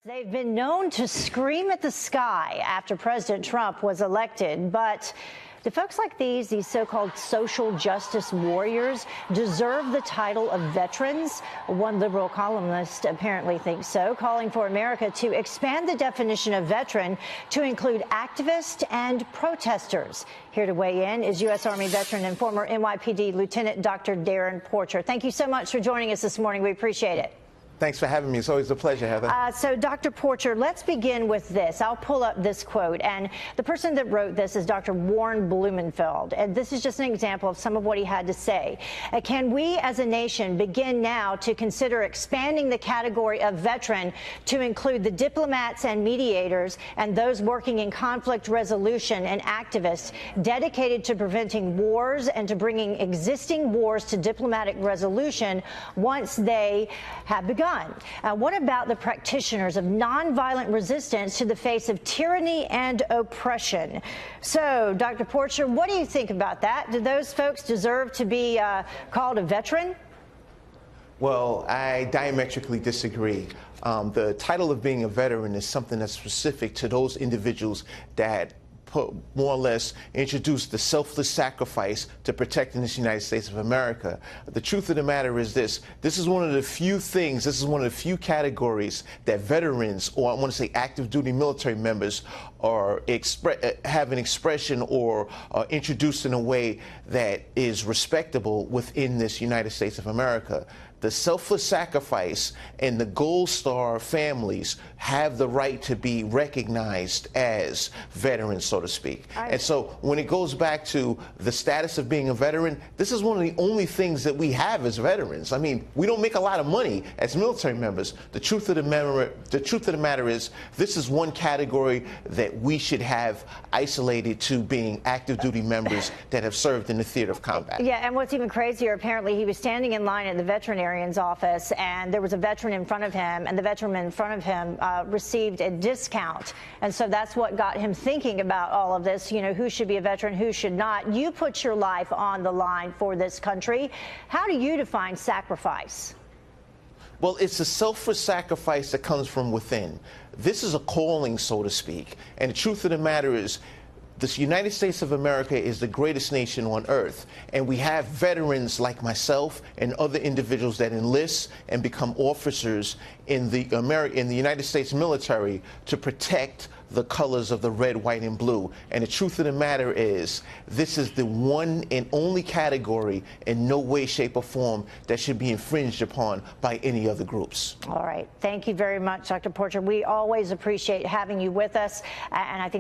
They've been known to scream at the sky after President Trump was elected, but do folks like these so-called social justice warriors, deserve the title of veterans? One liberal columnist apparently thinks so, calling for America to expand the definition of veteran to include activists and protesters. Here to weigh in is U.S. Army veteran and former NYPD Lieutenant Dr. Darren Porcher. Thank you so much for joining us this morning. We appreciate it. Thanks for having me. It's always a pleasure, Heather. So, Dr. Porcher, let's begin with this. I'll pull up this quote, and the person that wrote this is Dr. Warren Blumenfeld, and this is just an example of some of what he had to say. Can we as a nation begin now to consider expanding the category of veteran to include the diplomats and mediators and those working in conflict resolution and activists dedicated to preventing wars and to bringing existing wars to diplomatic resolution once they have begun? What about the practitioners of nonviolent resistance to the face of tyranny and oppression? So, Dr. Porcher, what do you think about that? Do those folks deserve to be called a veteran? Well, I diametrically disagree. The title of being a veteran is something that's specific to those individuals that more or less introduce the selfless sacrifice to protecting this United States of America. The truth of the matter is this is one of the few things, this is one of the few categories that veterans, or I want to say active duty military members, are have an expression or are introduced in a way that is respectable within this United States of America. The selfless sacrifice and the Gold Star families have the right to be recognized as veterans, so to speak. And so when it goes back to the status of being a veteran, this is one of the only things that we have as veterans. I mean, we don't make a lot of money as military members. The truth of the matter is this is one category that we should have isolated to being active duty members that have served in the theater of combat. Yeah, and what's even crazier, apparently he was standing in line at the veterinarian's office, and there was a veteran in front of him, and the veteran in front of him received a discount. And so that's what got him thinking about all of this, you know, who should be a veteran, who should not. You put your life on the line for this country. How do you define sacrifice? Well, it's a selfless sacrifice that comes from within. This is a calling, so to speak. And the truth of the matter is, this United States of America is the greatest nation on earth, and we have veterans like myself and other individuals that enlist and become officers in the United States military to protect the colors of the red, white, and blue. And the truth of the matter is, this is the one and only category in no way, shape, or form that should be infringed upon by any other groups. All right. Thank you very much, Dr. Porcher. We always appreciate having you with us, and I think